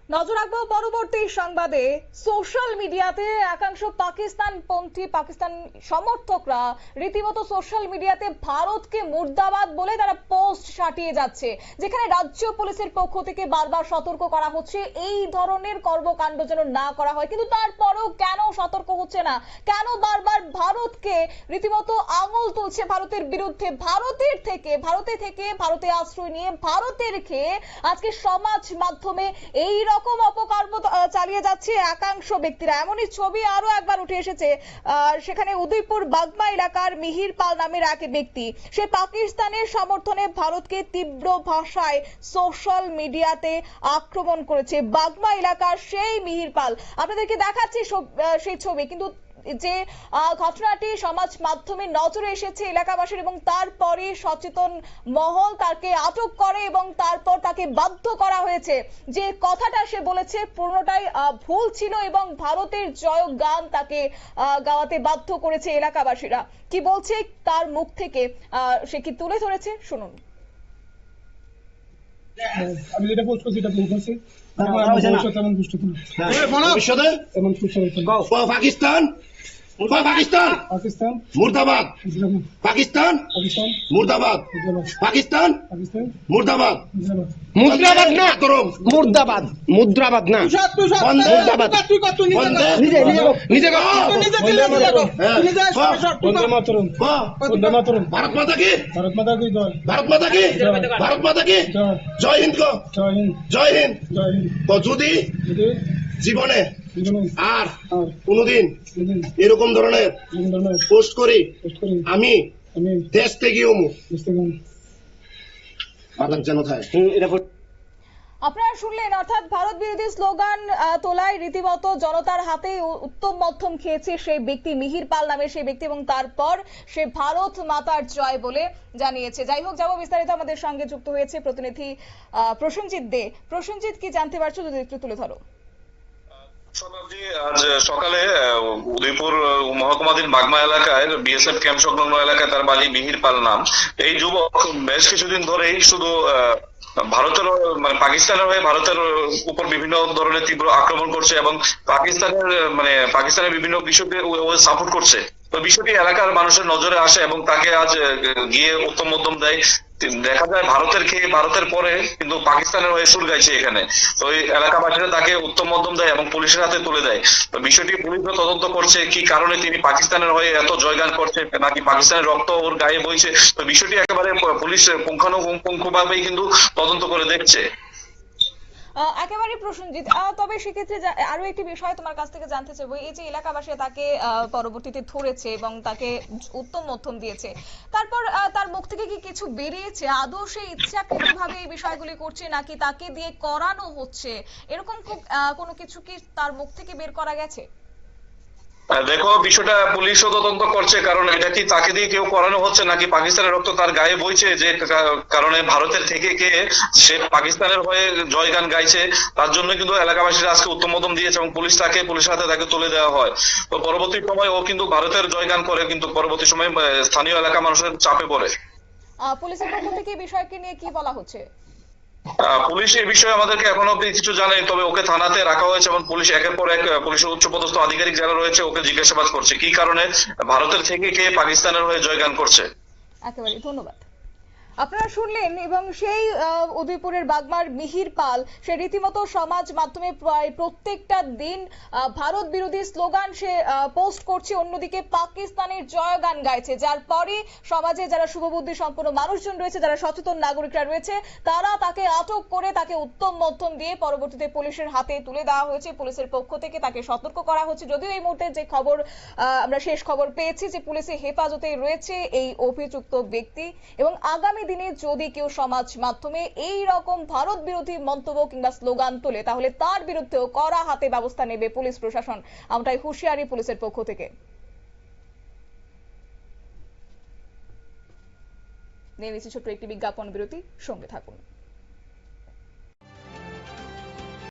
নজর রাখবো পরবর্তী সংবাদে। সোশ্যাল মিডিয়াতে একাংশ পাকিস্তানপন্থী পাকিস্তান সমর্থকরা রীতিমতো সোশ্যাল মিডিয়াতে ভারতকে মুর্দাবাদ বলে তারা পোস্ট সাটিয়ে যাচ্ছে, যেখানে রাজ্য পুলিশের পক্ষ থেকে বারবার সতর্ক করা হচ্ছে এই ধরনের কর্মকাণ্ড যেন না করা হয়। কিন্তু তারপরেও কেন সতর্ক হচ্ছে না, কেন বারবার ভারতকে রীতিমতো আঙুল তুলছে ভারতের বিরুদ্ধে? ভারতে থেকে ভারতে আশ্রয় নিয়ে ভারতের খেয়ে আজকে সমাজ মাধ্যমে এই রকম অপকর্ম চালিয়ে যাচ্ছে একাংশ ব্যক্তিরা। এমনই ছবি আরো একবার উঠে এসেছে, সেখানে উদয়পুর বাগমা এলাকার মিহির পাল নামের এক ব্যক্তি, সে পাকিস্তানের সমর্থনে ভারতকে তীব্র ভাষায় সোশ্যাল মিডিয়াতে আক্রমণ করেছে। বাগমা এলাকার সেই মিহির পাল, আপনাদেরকে দেখাচ্ছি সেই ছবি। কিন্তু যে ঘটনাটি সমাজ মাধ্যমে নজরে এসেছে এলাকাবাসীর, এবং তারপরে সচেতন মহল তাকে আটক করে এবং তারপর তাকে বাধ্য করা হয়েছে। যে কথাটা সে বলেছে পুরোটাই ভুল ছিল এবং ভারতের জয় গান তাকে গাওয়াতে বাধ্য করেছে এলাকাবাসীরা। কি বলছে তার মুখ থেকে সে কি তুলে ধরেছে, শুনুন। আমি যেটা পোস্ট করছি এটা ভুল করছি। পাকিস্তান পাকিস্তান পাকিস্তান মুর্দাবাদ, পাকিস্তান মুর্দাবাদ, পাকিস্তান মুর্দাবাদ, মুদ্রাবাদ না করুন, মুর্দাবাদ মুদ্রাবাদ না, মুর্দাবাদ নিজে নিজে বন্দে মাতরম, বন্দে মাতরম, ভারত মাতা কি, ভারত মাতা কি জয়, ভারত মাতা কি, ভারত মাতা কি জয় হিন্দ, জয় হিন্দ, জয় হিন্দ। জয় হিন্দ। তো যদি জীবনে আর আর কোনদিন এরকম ধরনের পোস্ট করি আমি দেশ থেকে যেন থাকে। আপনারা শুনলেন, অর্থাৎ ভারত বিরোধী স্লোগান তোলায় রীতিমতো জনতার হাতে উত্তম মধ্যম খেয়েছে সেই ব্যক্তি মিহির পাল নামের সেই ব্যক্তি, এবং তারপর সে ভারত মাতার জয় বলে জানিয়েছে। যাই হোক, যাবো বিস্তারিত, আমাদের সঙ্গে যুক্ত হয়েছে প্রতিনিধি প্রসেনজিৎ দে। প্রসেনজিৎ, কি জানতে পারছো যদি একটু তুলে ধরো। আজ সকালে উদয়পুর মহকুমাধীন বাগমা এলাকায় বিএসএফ ক্যাম্প সংলগ্ন এলাকায় তার বাড়ি মিহির পাল নাম। এই যুবক বেশ কিছুদিন ধরেই শুধু ভারতের মানে পাকিস্তানের হয়ে ভারতের উপর বিভিন্ন ধরনের তীব্র আক্রমণ করছে এবং পাকিস্তানের বিভিন্ন বিষয়কে সাপোর্ট করছে। তো বিষয়টি এলাকার মানুষের নজরে আসে এবং তাকে আজ গিয়ে উত্তম মধ্যম দেয়। দেখা যায় ভারতের খেয়ে ভারতের পরে কিন্তু পাকিস্তানের হয়ে সুর গাইছে এখানে। তো এই এলাকাবাসীরা তাকে উত্তম মধ্যম দেয় এবং পুলিশের হাতে তুলে দেয়। তো বিষয়টি পুলিশও তদন্ত করছে, কি কারণে তিনি পাকিস্তানের হয়ে এত জয়গান করছে, নাকি পাকিস্তানের রক্ত ওর গায়ে বইছে। তো বিষয়টি একেবারে পুলিশ পুঙ্খানুপুঙ্খভাবেই কিন্তু তদন্ত করে দেখছে। একেবারে প্রসেনজিৎ, তবে সেক্ষেত্রে আরো একটি বিষয় তোমার কাছ থেকে জানতে চাইবো। এই যে এলাকাবাসী তাকে পরবর্তীতে ধরেছে এবং তাকে উত্তম মধ্যম দিয়েছে, তারপর তার মুখ থেকে কি কিছু বেরিয়েছে? আদৌ সে ইচ্ছাকৃতভাবে এই বিষয়গুলি করছে নাকি তাকে দিয়ে করানো হচ্ছে, এরকম কোনো কিছু কি তার মুখ থেকে বের করা গেছে? দেখো, বিষয়টা পুলিশও তদন্ত করছে, কারণ এটা কি তাকে দিয়ে কেউ করানো হচ্ছে নাকি পাকিস্তানের রক্ত তার গায়ে বইছে, যে কারণে ভারতের থেকে কে সে পাকিস্তানের হয়ে জয়গান গাইছে। তার জন্য কিন্তু এলাকাবাসীরা আজকে উত্তম মধ্যম দিয়েছে এবং পুলিশের হাতে তাকে তুলে দেওয়া হয়। তো পরবর্তী সময় ও কিন্তু ভারতের জয়গান করে, কিন্তু পরবর্তী সময় স্থানীয় এলাকা মানুষের চাপে পড়ে। পুলিশের পক্ষ থেকে বিষয়কে নিয়ে কি বলা হচ্ছে? পুলিশ এই বিষয়ে আমাদেরকে এখনো কিছু জানায়, তবে ওকে থানাতে রাখা হয়েছে এবং পুলিশ একের পর এক পুলিশের উচ্চপদস্থ আধিকারিক যারা রয়েছে ওকে জিজ্ঞাসাবাদ করছে কি কারণে ভারতের থেকে কে পাকিস্তানের হয়ে জয়গান করছে। একেবারে ধন্যবাদ। আপনারা শুনলেন, এবং সেই উদয়পুরের বাগমার মিহির পাল সে রীতিমতো সমাজ মাধ্যমে প্রায় প্রত্যেকটা দিন ভারত বিরোধী স্লোগান সে পোস্ট করছে, অন্যদিকে পাকিস্তানের জয়গান গাইছে, যার পরে সমাজে যারা শুভবুদ্ধি সম্পন্ন মানুষজন রয়েছে, যারা সচেতন নাগরিকরা রয়েছে, তারা তাকে আটক করে তাকে উত্তম মধ্যম দিয়ে পরবর্তীতে পুলিশের হাতে তুলে দেওয়া হয়েছে। পুলিশের পক্ষ থেকে তাকে সতর্ক করা হচ্ছে। যদিও এই মুহূর্তে যে খবর আমরা শেষ খবর পেয়েছি যে পুলিশের হেফাজতে রয়েছে এই অভিযুক্ত ব্যক্তি, এবং আগামী দিনে যদি কেউ সমাজ মাধ্যমে এই রকম ভারত বিরোধী মন্তব্য কিংবা স্লোগান তোলে তাহলে তার বিরুদ্ধেও কড়া হাতে ব্যবস্থা নেবে পুলিশ প্রশাসন। আমরাই হুঁশিয়ারি পুলিশের পক্ষ থেকে। নিয়ে নিচ্ছি ছোট্ট একটি বিজ্ঞাপন বিরতি, সঙ্গে থাকুন।